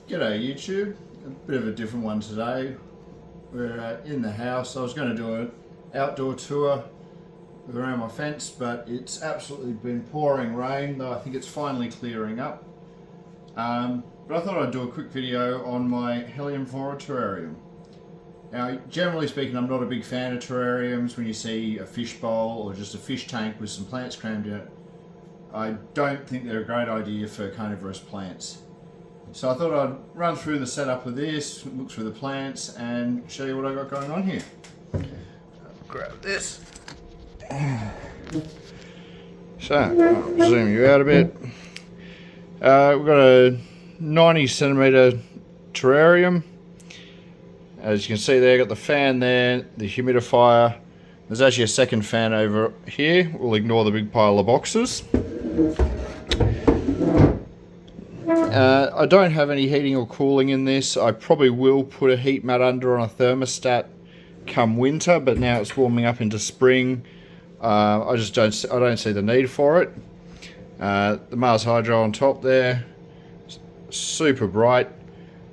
G'day YouTube, a bit of a different one today. We're in the house. I was going to do an outdoor tour around my fence, but it's absolutely been pouring rain, though I think it's finally clearing up. But I thought I'd do a quick video on my heliamphora terrarium. Now, generally speaking, I'm not a big fan of terrariums. When you see a fish bowl or just a fish tank with some plants crammed in it, I don't think they're a great idea for carnivorous plants. So I thought I'd run through the setup of this, look through the plants, and show you what I got going on here. Grab this. So, I'll zoom you out a bit. We've got a 90 centimetre terrarium. As you can see there, got the fan there, the humidifier. There's actually a second fan over here. We'll ignore the big pile of boxes. I don't have any heating or cooling in this. I probably will put a heat mat under on a thermostat come winter, but now it's warming up into spring. I don't see the need for it. The Mars Hydro on top there, super bright.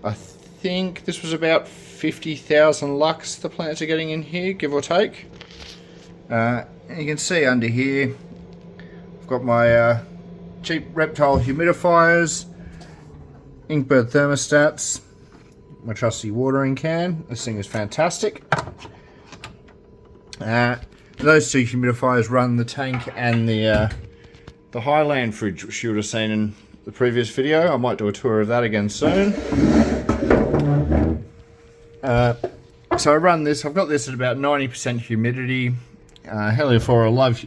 I think this was about 50,000 lux the plants are getting in here, give or take. And you can see under here, I've got my cheap reptile humidifiers, Inkbird thermostats, my trusty watering can. This thing is fantastic. Those two humidifiers run the tank and the Highland fridge, which you would have seen in the previous video. I might do a tour of that again soon. So I run this. I've got this at about 90% humidity. Heliamphora love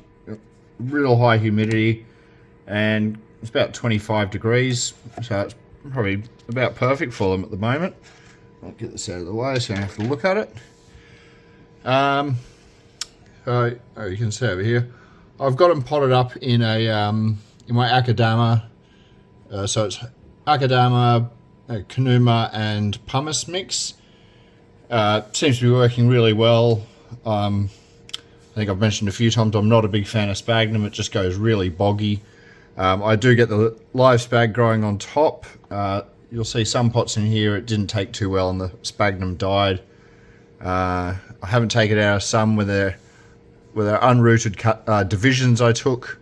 real high humidity, and it's about 25 degrees, so it's probably about perfect for them at the moment. I'll get this out of the way so I don't have to look at it. You can see over here, I've got them potted up in a in my Akadama. So it's Akadama, Kanuma, and pumice mix. Seems to be working really well. I think I've mentioned a few times I'm not a big fan of sphagnum. It just goes really boggy. I do get the live spag growing on top. You'll see some pots in here it didn't take too well and the sphagnum died. I haven't taken it out of some where they're unrooted divisions I took,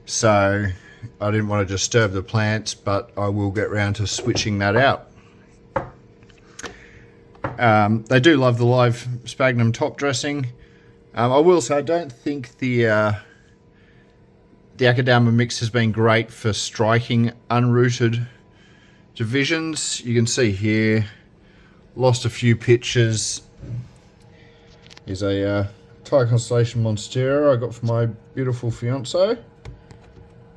so I didn't want to disturb the plants, but I will get around to switching that out. They do love the live sphagnum top dressing. I will say I don't think the Akadama mix has been great for striking unrooted divisions. You can see here, lost a few pitches. Here's a Thai Constellation Monstera I got for my beautiful fiance.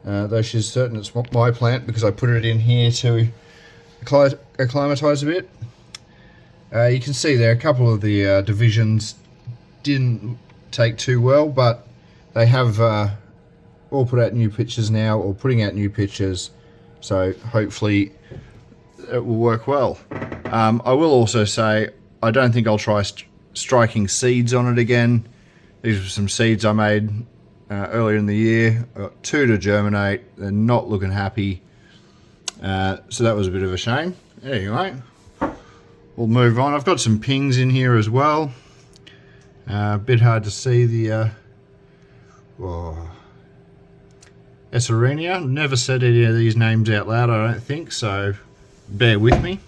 Though she's certain it's my plant because I put it in here to acclimatise a bit. You can see there a couple of the divisions didn't take too well, but they have all put out new pictures now, or putting out new pictures, so hopefully it will work well. I will also say I don't think I'll try striking seeds on it again. These were some seeds I made earlier in the year. I got 2 to germinate. They're not looking happy, so that was a bit of a shame. Anyway, we'll move on. I've got some pings in here as well. A bit hard to see the Esserenia. Never said any of these names out loud, I don't think, so bear with me.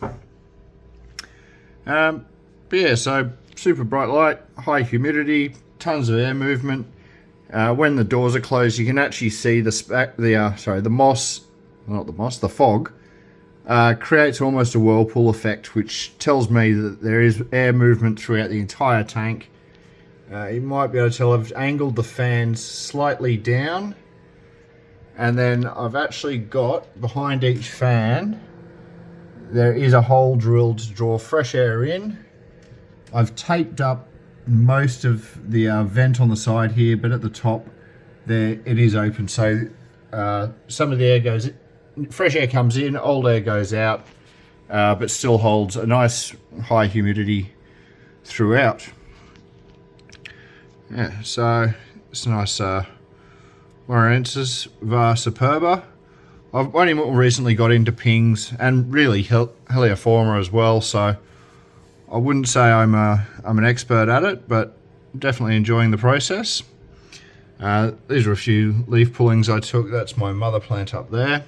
But yeah, so super bright light, high humidity, tons of air movement. When the doors are closed, you can actually see the fog creates almost a whirlpool effect, which tells me that there is air movement throughout the entire tank. You might be able to tell I've angled the fans slightly down, and then I've actually got behind each fan there is a hole drilled to draw fresh air in. I've taped up most of the vent on the side here, but at the top there it is open, so some of the air goes, fresh air comes in, old air goes out, but still holds a nice high humidity throughout. Yeah, so it's a nice Laurentis var superba. I've only more recently got into pings and really heliamphora as well, so I wouldn't say I'm an expert at it, but definitely enjoying the process. These are a few leaf pullings I took. That's my mother plant up there.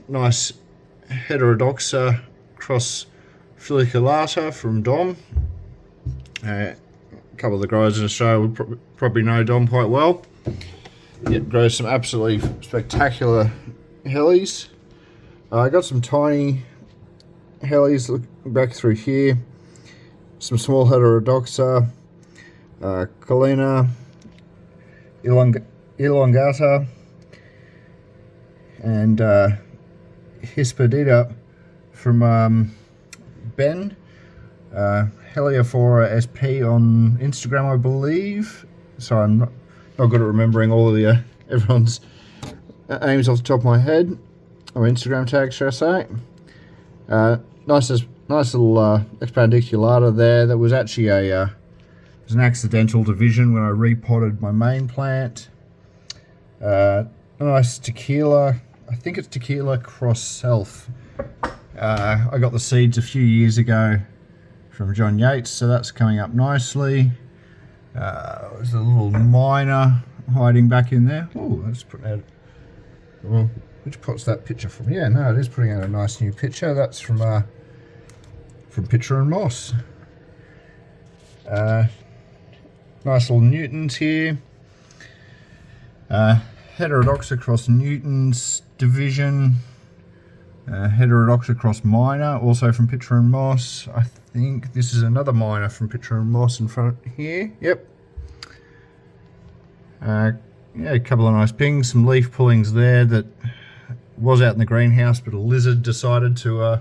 Nice heterodoxa cross foliculata from Dom. A couple of the growers in Australia would probably know Dom quite well. It grows some absolutely spectacular helis. I got some tiny helis looking back through here. Some small heterodoxa, Colina elongata, and Hispidita from Ben, heliamphora SP on Instagram, I believe. So I'm not good at remembering all of the everyone's names off the top of my head, or Instagram tags, should I say. Nice little expandiculata there. That was actually it was an accidental division when I repotted my main plant. Nice tequila. I think it's tequila cross self. I got the seeds a few years ago from John Yates, so that's coming up nicely. There's a little minor hiding back in there. Oh, that's putting out. Well, which pot's that picture from? Yeah, no, it is putting out a nice new picture. That's from Pitcher and Moss. Nice little Newtons here. Heterodoxa cross Newtons division. Heterodoxa cross minor, also from Pitcher and Moss. I think this is another minor from Pitcher and Moss in front here. Yep. Yeah, a couple of nice pings, some leaf pullings there that was out in the greenhouse, but a lizard decided to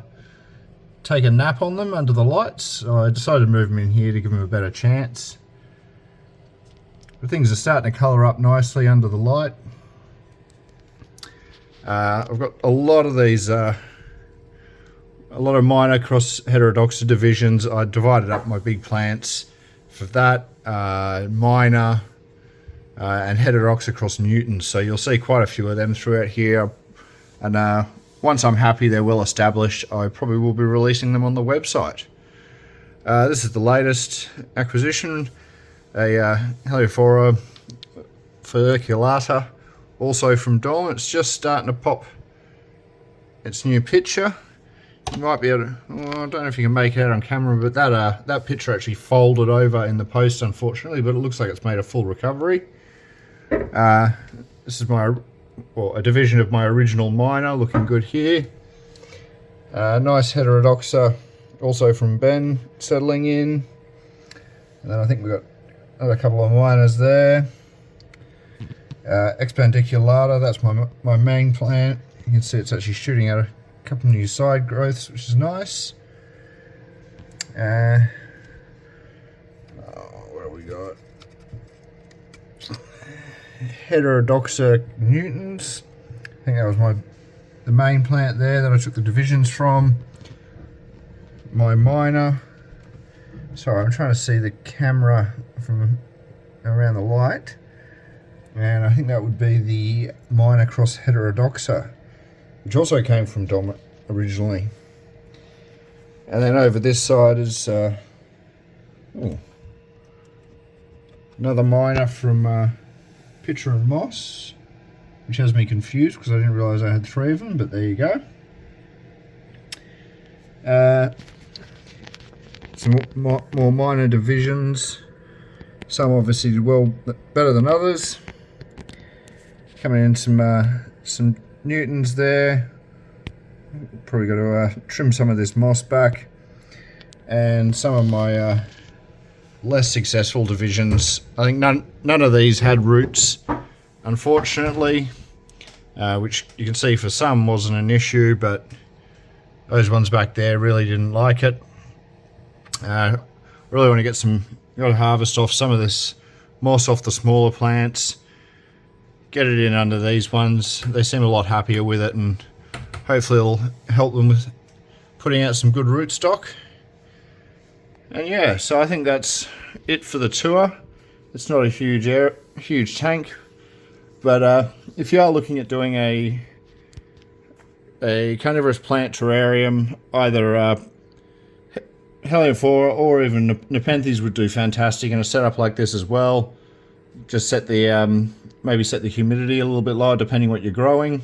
take a nap on them under the lights. So I decided to move them in here to give them a better chance. But things are starting to colour up nicely under the light. I've got a lot of these, a lot of minor cross heterodoxa divisions. I divided up my big plants for that, minor and heterodoxa cross Newtons. So you'll see quite a few of them throughout here. And once I'm happy they're well established, I probably will be releasing them on the website. This is the latest acquisition, a heliamphora foliculata, also from Dom. It's just starting to pop its new picture. You might be able to, well, I don't know if you can make it out on camera, but that picture actually folded over in the post, unfortunately, but it looks like it's made a full recovery. This is a division of my original minor, looking good here. Nice heterodoxa, also from Ben, settling in. And then I think we've got another couple of minors there. Expandiculata, that's my main plant. You can see it's actually shooting out a couple of new side growths, which is nice. What have we got? Heterodoxa Newtons. I think that was the main plant there that I took the divisions from. My minor. Sorry, I'm trying to see the camera from around the light. And I think that would be the minor cross heterodoxa, which also came from Dom originally. And then over this side is another minor from Pitcher and Moss, which has me confused because I didn't realise I had 3 of them, but there you go. Some more minor divisions. Some obviously did well, better than others. Coming in some Newtons there. Probably got to trim some of this moss back. And some of my less successful divisions. I think none of these had roots, unfortunately, which you can see for some wasn't an issue, but those ones back there really didn't like it. Really want to get got to harvest off some of this moss off the smaller plants, get it in under these ones. They seem a lot happier with it, and hopefully it'll help them with putting out some good root stock. And yeah, so I think that's it for the tour. It's not a huge tank. But if you are looking at doing a carnivorous plant terrarium, either heliamphora or even nepenthes would do fantastic in a setup like this as well. Just set the maybe set the humidity a little bit lower depending what you're growing,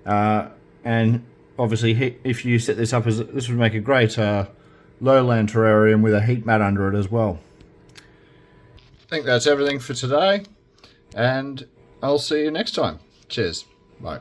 and obviously if you set this up as this would make a great lowland terrarium with a heat mat under it as well. I think that's everything for today, and I'll see you next time. Cheers.